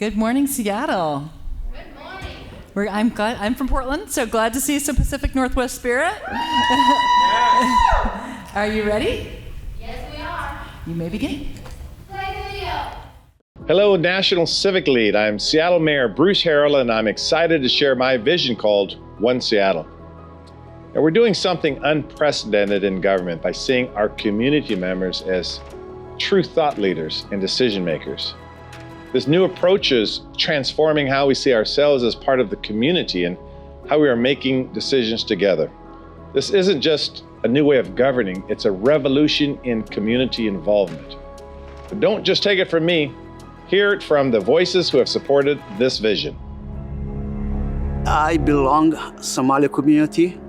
Good morning, Seattle. Good morning. I'm from Portland, so glad to see some Pacific Northwest spirit. Are you ready? Yes, we are. You may begin. Play the video. Hello, National Civic Lead. I'm Seattle Mayor Bruce Harrell, and I'm excited to share my vision called One Seattle. And we're doing something unprecedented in government by seeing our community members as true thought leaders and decision makers. This new approach is transforming how we see ourselves as part of the community and how we are making decisions together. This isn't just a new way of governing, it's a revolution in community involvement. But don't just take it from me, hear it from the voices who have supported this vision. I belong Somali community.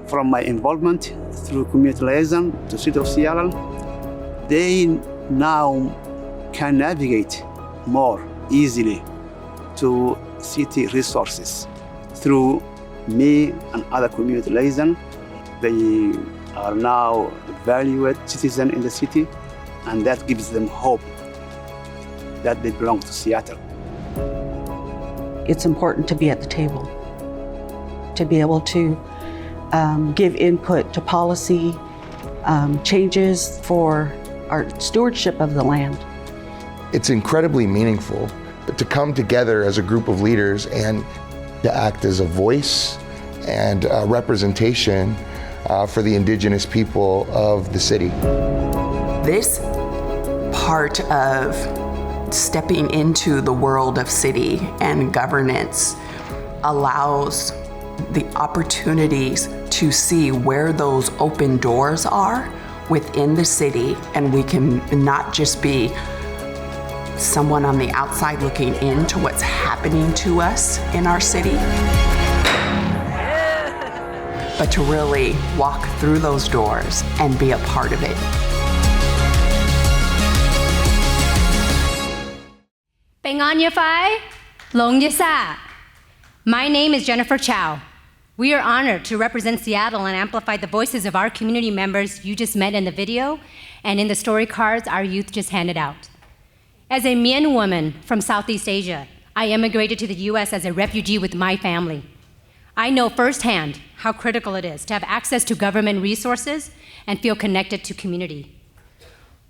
From my involvement through community liaison to City of Seattle, they now can navigate more easily to city resources through me and other community liaison. They are now valued citizens in the city, and that gives them hope that they belong to Seattle. It's important to be at the table, to be able to give input to policy changes for our stewardship of the land. It's incredibly meaningful to come together as a group of leaders and to act as a voice and a representation for the indigenous people of the city. This part of stepping into the world of city and governance allows the opportunities to see where those open doors are within the city, and we can not just be someone on the outside looking into what's happening to us in our city, but to really walk through those doors and be a part of it. Penganyafai, Longyasa. My name is Jennifer Chow. We are honored to represent Seattle and amplify the voices of our community members you just met in the video and in the story cards our youth just handed out. As a Mien woman from Southeast Asia, I immigrated to the US as a refugee with my family. I know firsthand how critical it is to have access to government resources and feel connected to community.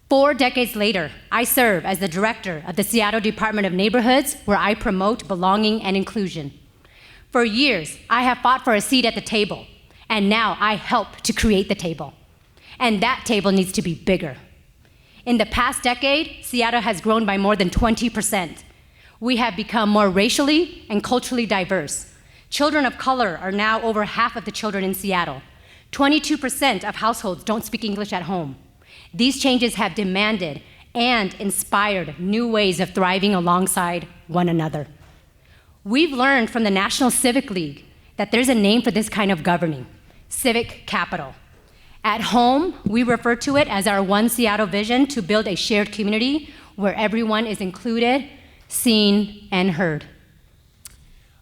4 decades later, I serve as the director of the Seattle Department of Neighborhoods, where I promote belonging and inclusion. For years, I have fought for a seat at the table, and now I help to create the table. And that table needs to be bigger. In the past decade, Seattle has grown by more than 20%. We have become more racially and culturally diverse. Children of color are now over half of the children in Seattle. 22% of households don't speak English at home. These changes have demanded and inspired new ways of thriving alongside one another. We've learned from the National Civic League that there's a name for this kind of governing: civic capital. At home, we refer to it as our One Seattle vision to build a shared community where everyone is included, seen, and heard.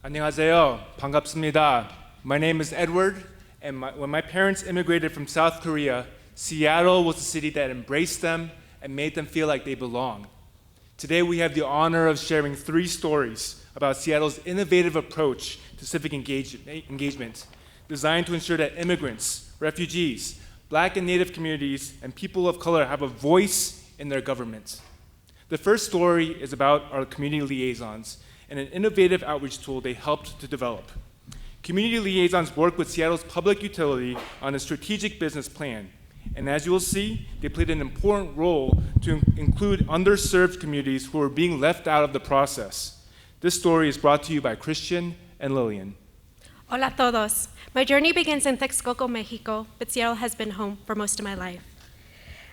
안녕하세요. 반갑습니다. My name is Edward, and when my parents immigrated from South Korea, Seattle was the city that embraced them and made them feel like they belonged. Today we have the honor of sharing 3 stories about Seattle's innovative approach to civic engagement, designed to ensure that immigrants, refugees, Black and Native communities, and people of color have a voice in their government. The first story is about our community liaisons and an innovative outreach tool they helped to develop. Community liaisons work with Seattle's public utility on a strategic business plan. And as you will see, they played an important role to include underserved communities who are being left out of the process. This story is brought to you by Christian and Lillian. Hola a todos. My journey begins in Texcoco, Mexico, but Seattle has been home for most of my life.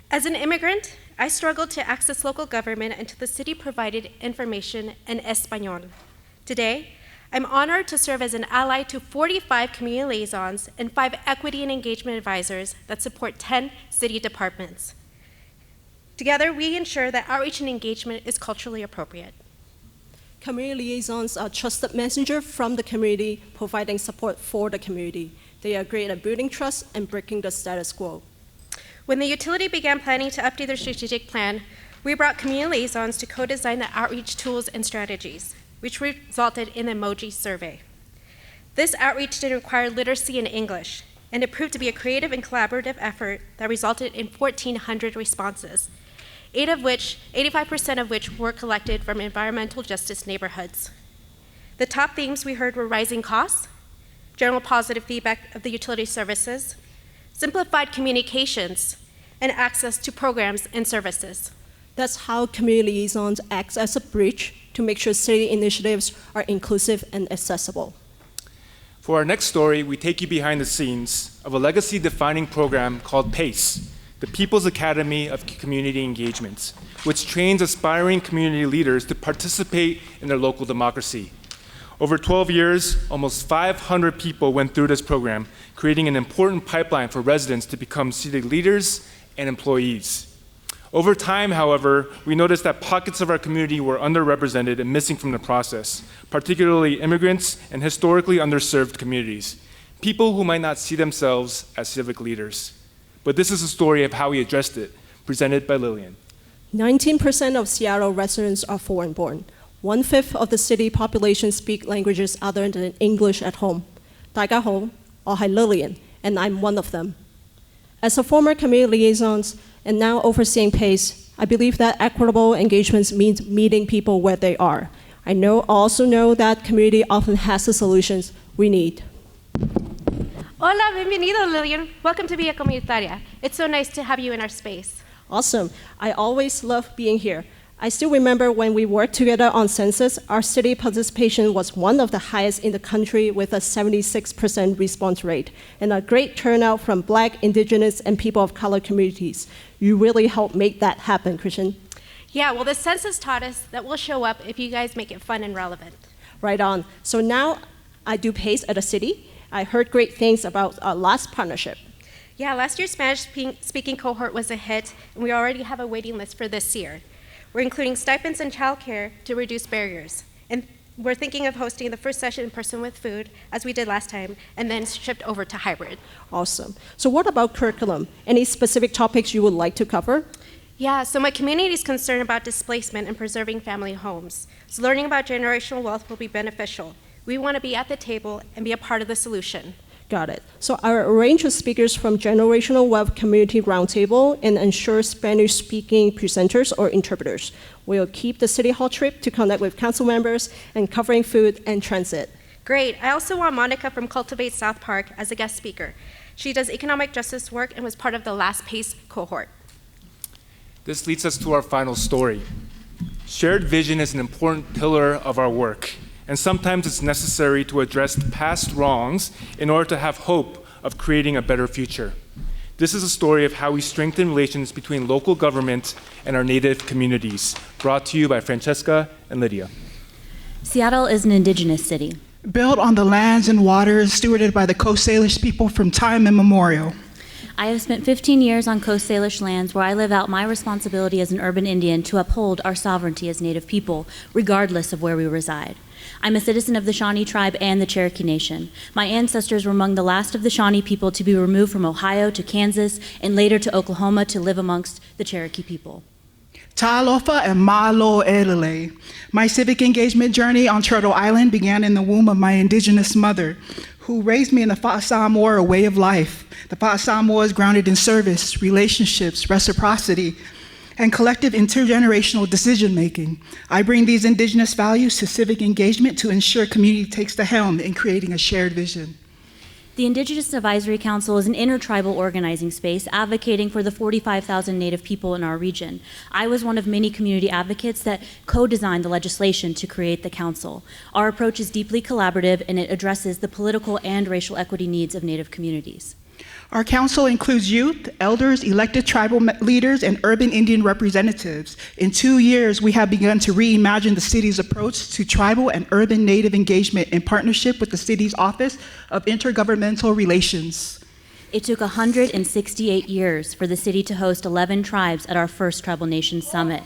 As an immigrant, I struggled to access local government until the city provided information in Espanol. Today, I'm honored to serve as an ally to 45 community liaisons and 5 equity and engagement advisors that support 10 city departments. Together, we ensure that outreach and engagement is culturally appropriate. Community liaisons are trusted messenger from the community, providing support for the community. They are great at building trust and breaking the status quo. When the utility began planning to update their strategic plan, We brought community liaisons to co-design the outreach tools and strategies, which resulted in the emoji survey. This outreach did require literacy in English, and it proved to be a creative and collaborative effort that resulted in 1,400 responses, 85% of which were collected from environmental justice neighborhoods. The top themes we heard were rising costs, general positive feedback of the utility services, simplified communications, and access to programs and services. That's how community liaisons act as a bridge to make sure city initiatives are inclusive and accessible. For our next story, we take you behind the scenes of a legacy-defining program called PACE, the People's Academy of Community Engagement, which trains aspiring community leaders to participate in their local democracy. Over 12 years, almost 500 people went through this program, creating an important pipeline for residents to become city leaders and employees. Over time, however, we noticed that pockets of our community were underrepresented and missing from the process, particularly immigrants and historically underserved communities, people who might not see themselves as civic leaders. But this is a story of how we addressed it, presented by Lillian. 19% of Seattle residents are foreign-born. 1/5 of the city population speak languages other than English at home. 大家好，我係 Lillian, and I'm one of them. As a former community liaison and now overseeing PACE, I believe that equitable engagements means meeting people where they are. I also know that community often has the solutions we need. Hola, bienvenido, Lillian. Welcome to Villa Comunitaria. It's so nice to have you in our space. Awesome. I always love being here. I still remember when we worked together on census, our city participation was one of the highest in the country with a 76% response rate and a great turnout from Black, Indigenous, and people of color communities. You really helped make that happen, Christian. Yeah, well, the census taught us that we'll show up if you guys make it fun and relevant. Right on. So now I do PACE at a city. I heard great things about our last partnership. Yeah, last year's Spanish-speaking cohort was a hit, and we already have a waiting list for this year. We're including stipends and childcare to reduce barriers. And we're thinking of hosting the first session in person with food, as we did last time, and then shift over to hybrid. Awesome. So what about curriculum? Any specific topics you would like to cover? Yeah, so my community is concerned about displacement and preserving family homes. So learning about generational wealth will be beneficial. We want to be at the table and be a part of the solution. Got it. So our range of speakers from Generational Wealth Community Roundtable and ensure Spanish-speaking presenters or interpreters. We'll keep the City Hall trip to connect with council members and covering food and transit. Great. I also want Monica from Cultivate South Park as a guest speaker. She does economic justice work and was part of the last PACE cohort. This leads us to our final story. Shared vision is an important pillar of our work, and sometimes it's necessary to address past wrongs in order to have hope of creating a better future. This is a story of how we strengthen relations between local government and our Native communities, brought to you by Francesca and Lydia. Seattle is an indigenous city. Built on the lands and waters stewarded by the Coast Salish people from time immemorial. I have spent 15 years on Coast Salish lands where I live out my responsibility as an urban Indian to uphold our sovereignty as Native people, regardless of where we reside. I'm a citizen of the Shawnee tribe and the Cherokee Nation. My ancestors were among the last of the Shawnee people to be removed from Ohio to Kansas and later to Oklahoma to live amongst the Cherokee people. Talofa and Malo Elele. My civic engagement journey on Turtle Island began in the womb of my indigenous mother, who raised me in the Fa'asamoa way of life. The Fa'asamoa is grounded in service, relationships, reciprocity, and collective intergenerational decision-making. I bring these indigenous values to civic engagement to ensure community takes the helm in creating a shared vision. The Indigenous Advisory Council is an intertribal organizing space advocating for the 45,000 Native people in our region. I was one of many community advocates that co-designed the legislation to create the council. Our approach is deeply collaborative and it addresses the political and racial equity needs of Native communities. Our council includes youth, elders, elected tribal leaders, and urban Indian representatives. In 2 years, we have begun to reimagine the city's approach to tribal and urban Native engagement in partnership with the city's Office of Intergovernmental Relations. It took 168 years for the city to host 11 tribes at our first Tribal Nations Summit.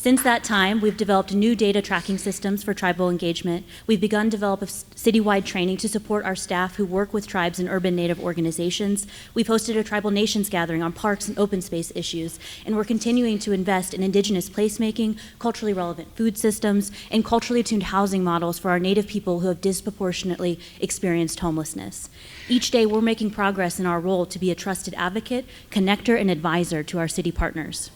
Since that time, we've developed new data tracking systems for tribal engagement. We've begun to develop citywide training to support our staff who work with tribes and urban Native organizations. We've hosted a Tribal Nations gathering on parks and open space issues, and we're continuing to invest in Indigenous placemaking, culturally relevant food systems, and culturally attuned housing models for our Native people who have disproportionately experienced homelessness. Each day, we're making progress in our role to be a trusted advocate, connector, and advisor to our city partners.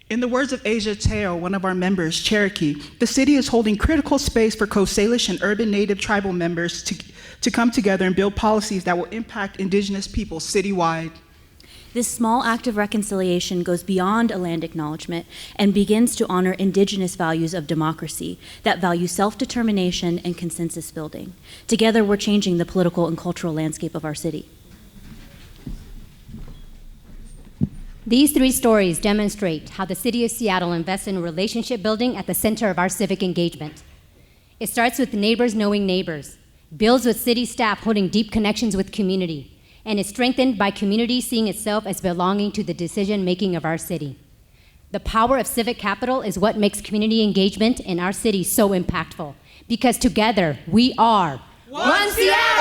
In the words of Asia Teo, one of our members, Cherokee, the city is holding critical space for Coast Salish and urban Native tribal members to come together and build policies that will impact Indigenous people citywide. This small act of reconciliation goes beyond a land acknowledgement and begins to honor Indigenous values of democracy that value self-determination and consensus building. Together, we're changing the political and cultural landscape of our city. These three stories demonstrate how the City of Seattle invests in relationship building at the center of our civic engagement. It starts with neighbors knowing neighbors, builds with city staff holding deep connections with community, and is strengthened by community seeing itself as belonging to the decision-making of our city. The power of civic capital is what makes community engagement in our city so impactful, because together we are One Seattle!